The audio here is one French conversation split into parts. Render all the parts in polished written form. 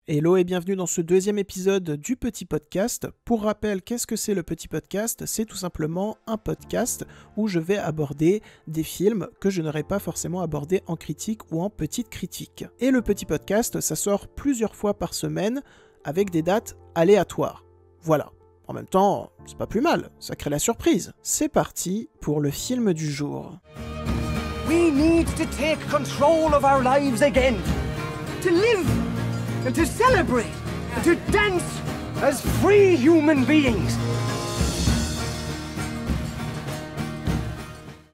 Hello et bienvenue dans ce deuxième épisode du Petit Podcast. Pour rappel, qu'est-ce que c'est le Petit Podcast? C'est tout simplement un podcast où je vais aborder des films que je n'aurais pas forcément abordés en critique ou en petite critique. Et le Petit Podcast, ça sort plusieurs fois par semaine avec des dates aléatoires. Voilà. En même temps, c'est pas plus mal, ça crée la surprise. C'est parti pour le film du jour. We need to take control of our lives again. To live and to celebrate and to dance as free human beings.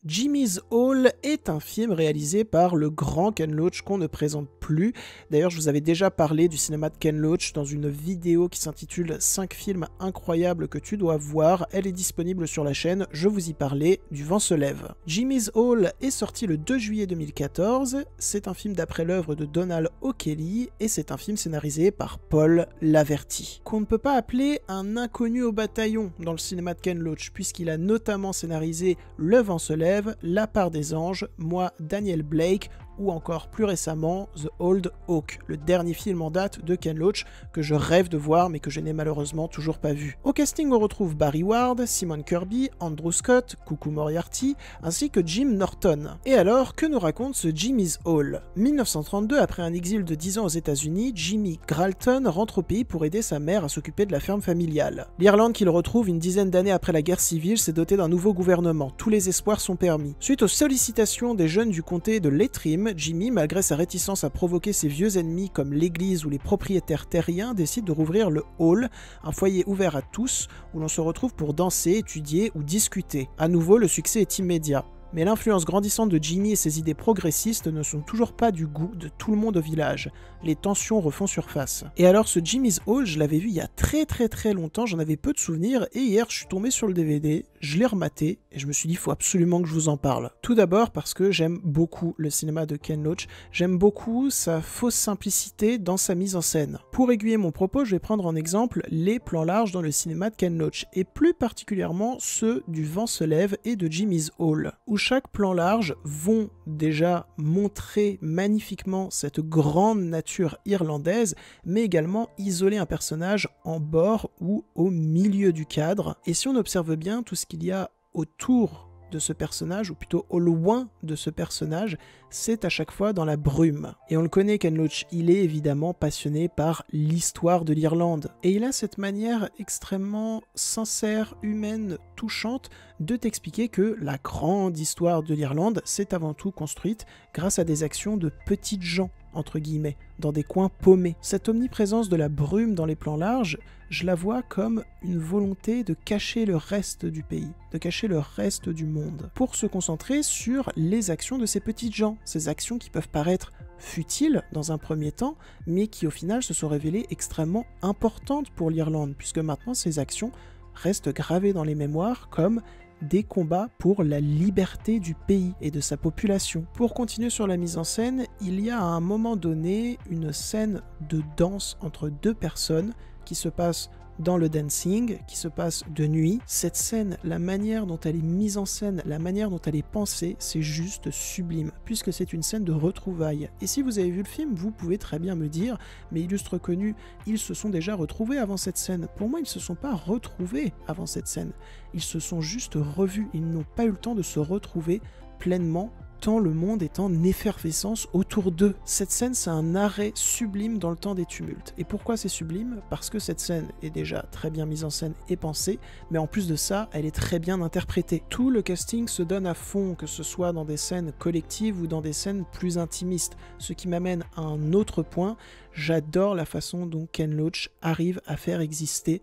Jimmy's Hall est un film réalisé par le grand Ken Loach qu'on ne présente plus. D'ailleurs, je vous avais déjà parlé du cinéma de Ken Loach dans une vidéo qui s'intitule 5 films incroyables que tu dois voir. Elle est disponible sur la chaîne, je vous y parlais, Du vent se lève. Jimmy's Hall est sorti le 2 juillet 2014. C'est un film d'après l'œuvre de Donald O'Kelly et c'est un film scénarisé par Paul Laverty, qu'on ne peut pas appeler un inconnu au bataillon dans le cinéma de Ken Loach, puisqu'il a notamment scénarisé Le vent se lève, La part des anges, Moi, Daniel Blake, ou encore plus récemment The Old Oak, le dernier film en date de Ken Loach que je rêve de voir mais que je n'ai malheureusement toujours pas vu. Au casting on retrouve Barry Ward, Simon Kirby, Andrew Scott, Coucou Moriarty, ainsi que Jim Norton. Et alors, que nous raconte ce Jimmy's Hall? 1932, après un exil de 10 ans aux États-Unis, Jimmy Gralton rentre au pays pour aider sa mère à s'occuper de la ferme familiale. L'Irlande qu'il retrouve une dizaine d'années après la guerre civile s'est dotée d'un nouveau gouvernement, tous les espoirs sont permis. Suite aux sollicitations des jeunes du comté de Leitrim, Jimmy, malgré sa réticence à provoquer ses vieux ennemis comme l'église ou les propriétaires terriens, décide de rouvrir le Hall, un foyer ouvert à tous où l'on se retrouve pour danser, étudier ou discuter. À nouveau, le succès est immédiat. Mais l'influence grandissante de Jimmy et ses idées progressistes ne sont toujours pas du goût de tout le monde au village. Les tensions refont surface. Et alors ce Jimmy's Hall, je l'avais vu il y a très longtemps, j'en avais peu de souvenirs, et hier je suis tombé sur le DVD, je l'ai rematé, et je me suis dit il faut absolument que je vous en parle. Tout d'abord parce que j'aime beaucoup le cinéma de Ken Loach, j'aime beaucoup sa fausse simplicité dans sa mise en scène. Pour aiguiller mon propos, je vais prendre en exemple les plans larges dans le cinéma de Ken Loach, et plus particulièrement ceux du Vent se lève et de Jimmy's Hall, où chaque plan large vont déjà montrer magnifiquement cette grande nature irlandaise, mais également isoler un personnage en bord ou au milieu du cadre. Et si on observe bien tout ce qu'il y a autour de ce personnage, ou plutôt au loin de ce personnage, c'est à chaque fois dans la brume. Et on le connaît, Ken Loach, il est évidemment passionné par l'histoire de l'Irlande. Et il a cette manière extrêmement sincère, humaine, touchante, de t'expliquer que la grande histoire de l'Irlande s'est avant tout construite grâce à des actions de petites gens, entre guillemets, dans des coins paumés. Cette omniprésence de la brume dans les plans larges, je la vois comme une volonté de cacher le reste du pays, de cacher le reste du monde, pour se concentrer sur les actions de ces petites gens, ces actions qui peuvent paraître futiles dans un premier temps, mais qui au final se sont révélées extrêmement importantes pour l'Irlande, puisque maintenant ces actions restent gravées dans les mémoires comme des combats pour la liberté du pays et de sa population. Pour continuer sur la mise en scène, il y a à un moment donné une scène de danse entre deux personnes qui se passe dans le dancing, qui se passe de nuit. Cette scène, la manière dont elle est mise en scène, la manière dont elle est pensée, c'est juste sublime, puisque c'est une scène de retrouvailles. Et si vous avez vu le film, vous pouvez très bien me dire, mais illustres connus, ils se sont déjà retrouvés avant cette scène. Pour moi, ils ne se sont pas retrouvés avant cette scène. Ils se sont juste revus. Ils n'ont pas eu le temps de se retrouver pleinement, tant le monde est en effervescence autour d'eux. Cette scène, c'est un arrêt sublime dans le temps des tumultes. Et pourquoi c'est sublime? Parce que cette scène est déjà très bien mise en scène et pensée, mais en plus de ça, elle est très bien interprétée. Tout le casting se donne à fond, que ce soit dans des scènes collectives ou dans des scènes plus intimistes. Ce qui m'amène à un autre point, j'adore la façon dont Ken Loach arrive à faire exister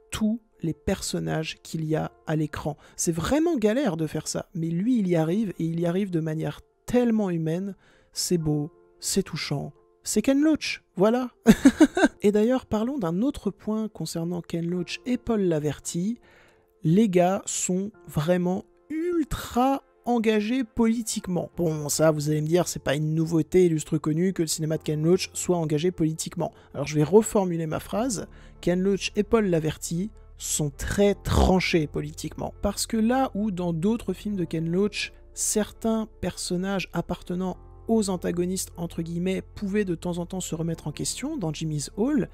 tous les personnages qu'il y a à l'écran. C'est vraiment galère de faire ça, mais lui il y arrive, et il y arrive de manière tellement humaine, c'est beau, c'est touchant, c'est Ken Loach, voilà. Et d'ailleurs, parlons d'un autre point concernant Ken Loach et Paul Laverty. Les gars sont vraiment ultra engagés politiquement. Bon, ça, vous allez me dire, c'est pas une nouveauté illustre connue que le cinéma de Ken Loach soit engagé politiquement. Alors je vais reformuler ma phrase. Ken Loach et Paul Laverty sont très tranchés politiquement. Parce que là où dans d'autres films de Ken Loach, certains personnages appartenant aux antagonistes, entre guillemets, pouvaient de temps en temps se remettre en question dans Jimmy's Hall,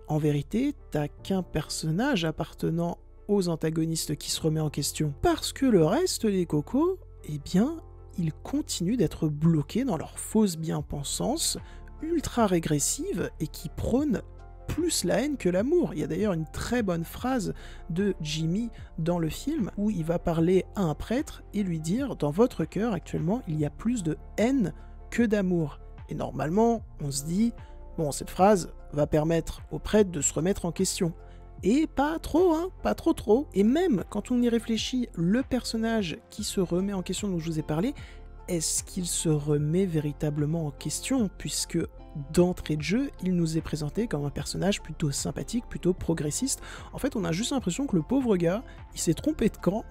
en vérité, t'as qu'un personnage appartenant aux antagonistes qui se remet en question. Parce que le reste des cocos, eh bien, ils continuent d'être bloqués dans leur fausse bien-pensance, ultra régressive et qui prônent plus la haine que l'amour. Il y a d'ailleurs une très bonne phrase de Jimmy dans le film où il va parler à un prêtre et lui dire « Dans votre cœur, actuellement, il y a plus de haine que d'amour. » Et normalement, on se dit « Bon, cette phrase va permettre au prêtre de se remettre en question. » Et pas trop, hein, pas trop. Et même quand on y réfléchit, le personnage qui se remet en question dont je vous ai parlé, est-ce qu'il se remet véritablement en question, puisque d'entrée de jeu, il nous est présenté comme un personnage plutôt sympathique, plutôt progressiste. En fait, on a juste l'impression que le pauvre gars, il s'est trompé de camp.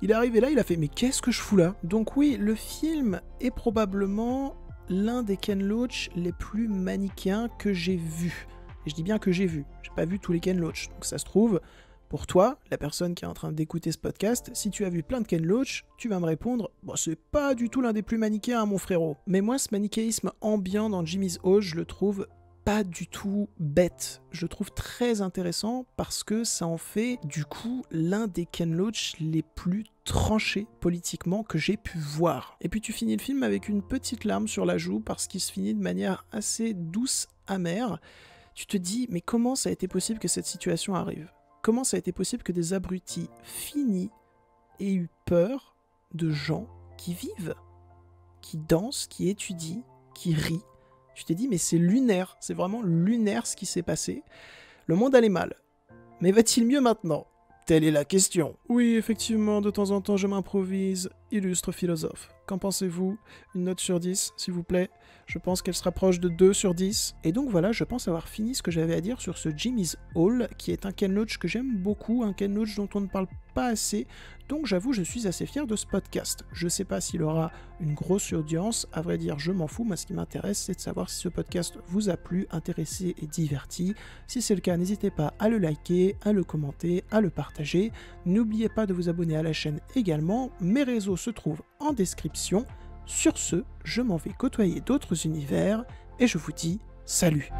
Il est arrivé là, il a fait « Mais qu'est-ce que je fous là ?» Donc oui, le film est probablement l'un des Ken Loach les plus manichéens que j'ai vus. Et je dis bien que j'ai vu, j'ai pas vu tous les Ken Loach. Donc ça se trouve, pour toi, la personne qui est en train d'écouter ce podcast, si tu as vu plein de Ken Loach, tu vas me répondre « Bon, c'est pas du tout l'un des plus manichéens, mon frérot. » Mais moi, ce manichéisme ambiant dans Jimmy's Hall, je le trouve pas du tout bête. Je le trouve très intéressant parce que ça en fait, du coup, l'un des Ken Loach les plus tranchés politiquement que j'ai pu voir. Et puis tu finis le film avec une petite larme sur la joue parce qu'il se finit de manière assez douce, amère. Tu te dis, mais comment ça a été possible que cette situation arrive ? Comment ça a été possible que des abrutis finis aient eu peur de gens qui vivent, qui dansent, qui étudient, qui rient ? Tu t'es dit, mais c'est lunaire, c'est vraiment lunaire ce qui s'est passé. Le monde allait mal. Mais va-t-il mieux maintenant ? Telle est la question. Oui, effectivement, de temps en temps, je m'improvise, illustre philosophe. Qu'en pensez-vous ? Une note sur 10, s'il vous plaît. Je pense qu'elle se rapproche de 2 sur 10. Et donc voilà, je pense avoir fini ce que j'avais à dire sur ce Jimmy's Hall, qui est un Ken Loach que j'aime beaucoup, un Ken Loach dont on ne parle pas assez. Donc j'avoue, je suis assez fier de ce podcast. Je sais pas s'il aura une grosse audience, à vrai dire, je m'en fous. Moi, ce qui m'intéresse, c'est de savoir si ce podcast vous a plu, intéressé et diverti. Si c'est le cas, n'hésitez pas à le liker, à le commenter, à le partager. N'oubliez pas de vous abonner à la chaîne également. Mes réseaux se trouvent en description. Sur ce, je m'en vais côtoyer d'autres univers et je vous dis salut.